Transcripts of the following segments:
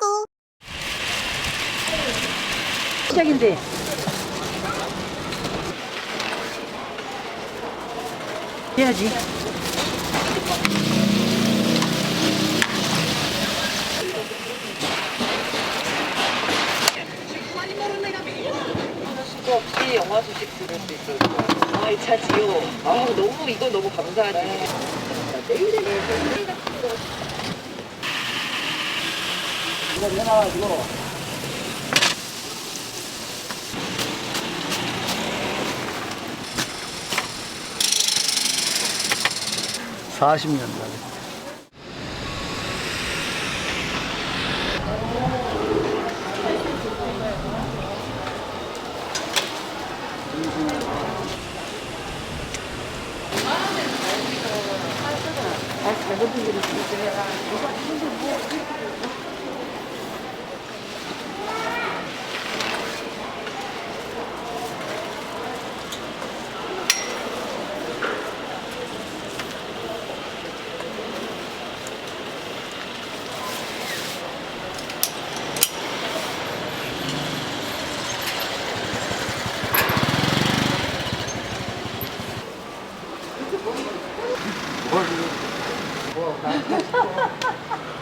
꾸꾸. 시작인데. 해야지. 수고 없이 영화 소식 들을 수 있어서 아이 차지요. 아 너무 이거 너무 감사하지. 이거 내놔가지고. (40년) 만에.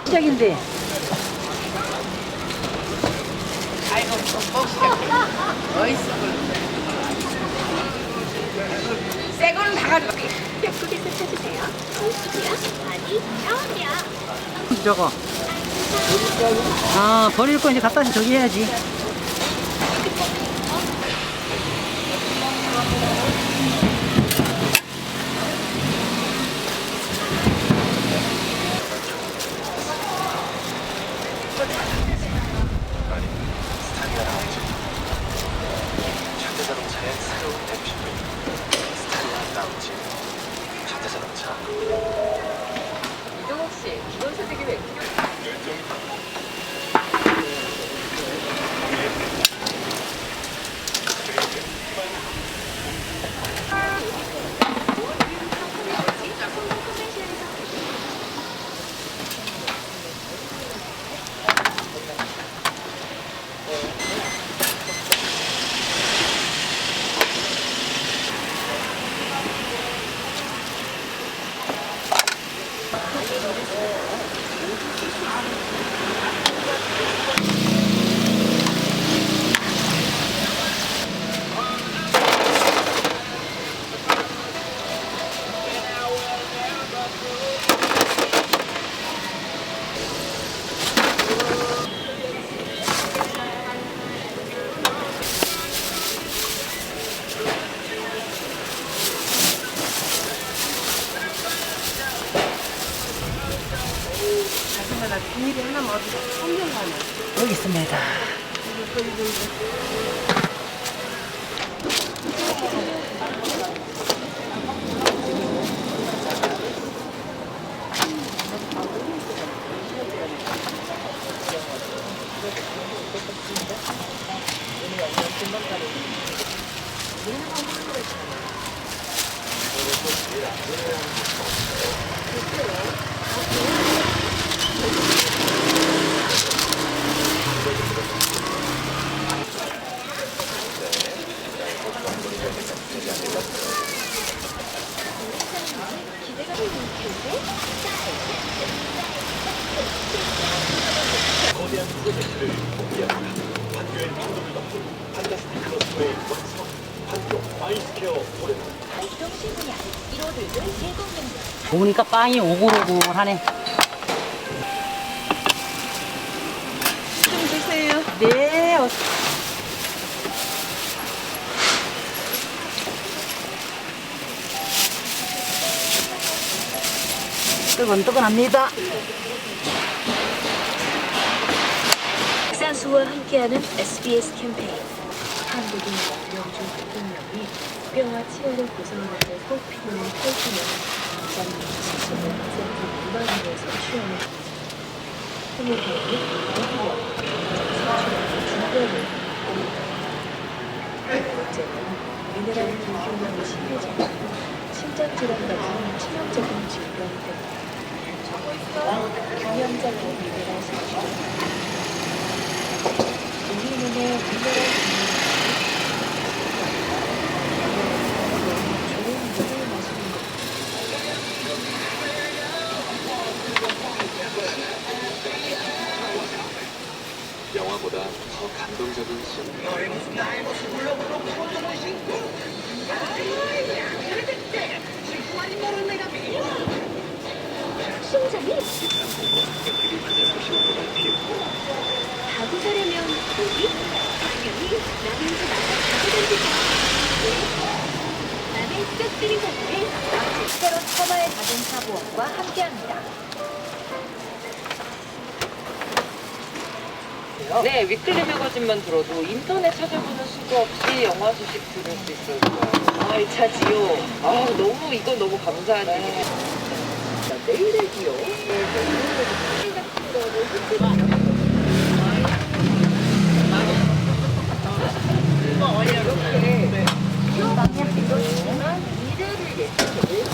시작인데. 아이고 또 시작해. 어이씨. 새 거는 다 가져가. 예쁘게 펼쳐주세요. 보이시고요. 아니, 나오냐. 저거. 아, 버릴 거 이제 갖다 저기 해야지. 현대자동차의 새로운 대표品스타리아 라운지. 현대자동차. 이동욱 씨, 기본소득이 왜 여기 있습니다. 거대한 프로젝트를 공개합니다. 판교의 판도를 넘고 판타스틱 크로스웨이 원스톱 판교 아이스케어 모레. 이동신문양 1호들도 제공됩니다. 보니까 빵이 오글오글하네. 좀 주세요. 네. 뜨끈뜨끈합니다. 사수와 함께하는 SBS 캠페인. 한국인 명중 대통령이 뼈와 치아를 구성하는데 꼭 필요한 혈액을 장면 75% 미만으로서 취하는 혈액이 어디와 사출하는 중대를 번째는 미네랄 불균형이 심해지고 심장질환 같은 치명적인 질병 때문에 균형적인 미네랄 섭취 것보다 더 감동적인 신. 심장이 애들이 그냥 소시오보다 피했고 가구 사려면 어디? 당연히 남인지 나가 가구 던지자. 왜? 남의 쓱들인 가구를 새로 터마의 자동차 보험과 함께합니다. 네, 위클리 매거진만 들어도 인터넷 찾아보는 수도 없이 영화 소식 들을 수 있어요. 아, 이 차지요. 아, 너무 이거 너무 감사하지. 내일의 기요.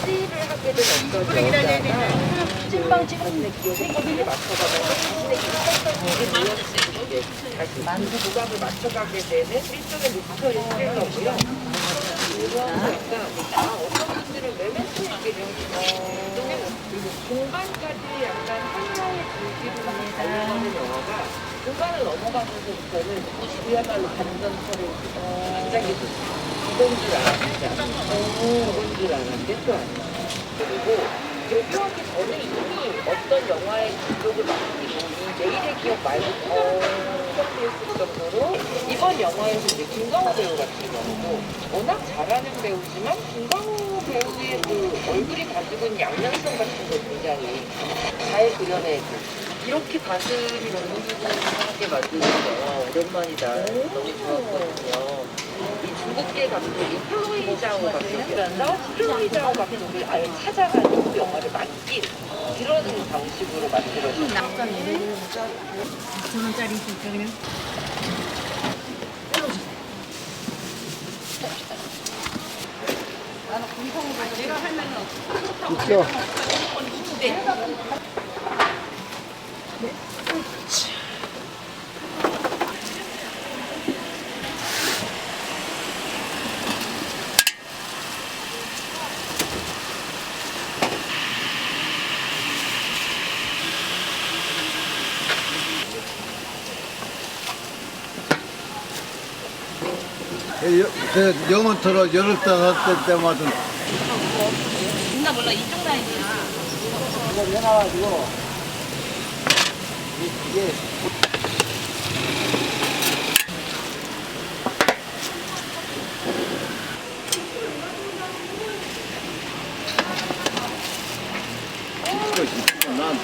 일을 하게 된 어떤 여자가 찐빵 찍은 기억에 맞춰가면서 자신의 일상적인 다시 만두 조각을 맞춰가게 되는 일종의 목표인 스릴러고요. 그러니까 어떤 분들은 메멘토 얘기를 그리고 중반까지 약간 하나의 줄기로 달려가는 영화가 중반을 넘어가면서부터는 그야말로 반전처를 굉장히 이건 줄 알았는데 저건 줄 알았는데 또 아니야. 그리고 데뷔하기 전에 이미 어떤 영화의 감독을 맡기고 이 내일의 기억 말고 선정되었을 정도로 이번 영화에서 이제 김광호 배우 같은 경우도 워낙 잘하는 배우지만 김광호 배우의 그 얼굴이 가지고 있는 양면성 같은 걸 굉장히 잘 그려내고 이렇게 가슴이 너무 후하게 만드는 오랜만이다. 너무 좋았거든요. 이 중국계 감독이 플로이 자오 감독이라서 플로이 자오 감독을 아예 찾아가지고 영화를 맡긴 그런 방식으로 만들어졌어요. 낙점이래. 2,000원짜리 줄까 그냥? 있죠? 영어 들어 열을 때 때마다 나 몰라 이쪽 라인이야. 이거 해놔가지고 이게 난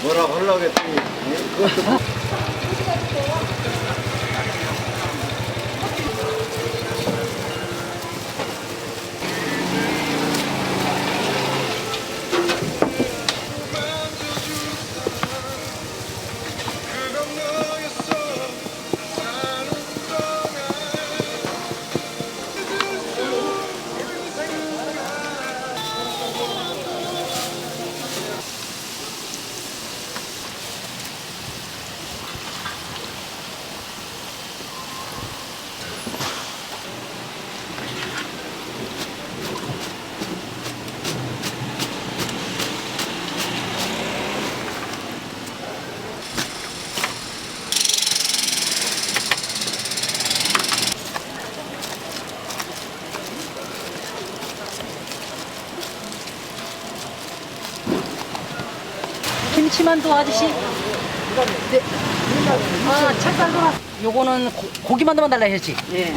뭐라고 하려고 했더니 그것도 김치만두 아저씨. 네. 아, 잠깐 봐. 요거는 고기만두만 달라 했지? 예,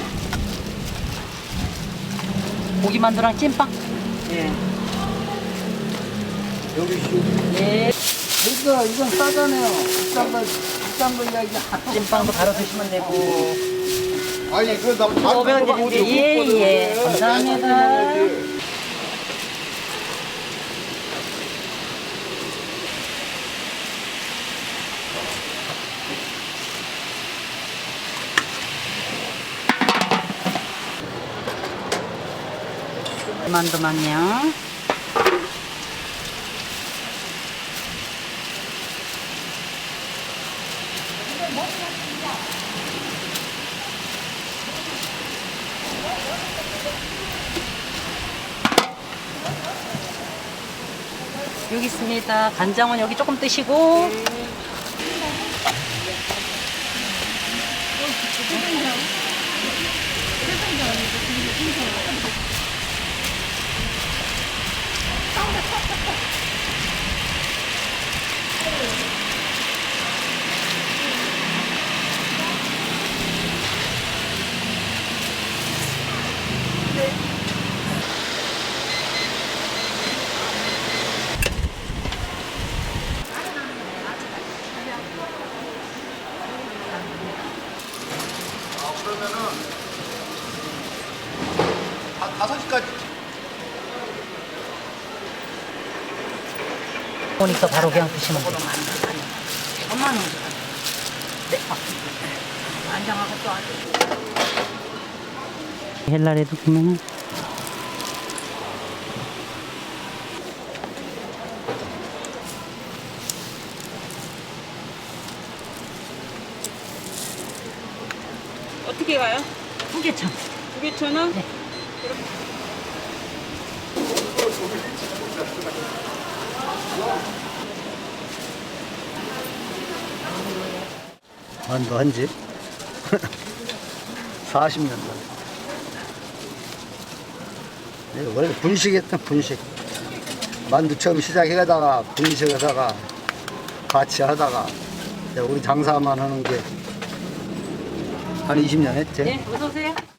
고기만두랑 찐빵? 예. 여기 네. 이건 싸잖아요. 비싼 거 이야기 찐빵도 갈아 드시면 되고. 아니 그나 500원 드릴게요. 예, 예. 감사합니다. 만두만요. 여기 있습니다. 간장은 여기 조금 뜨시고. 그러면은 5시까지. 보니까 바로 그냥 드시면 돼요. 엄마는 네. 안장하고 또 아주. 헬라레도 보면은 어떻게 가요? 후계천. 9,000원? 네. 만두 한지 40년 전. 원래 분식했던 분식. 만두 처음 시작해다가 분식하다가 같이 하다가 이제 우리 장사만 하는 게 한 20년 했지. 네, 어서 오세요.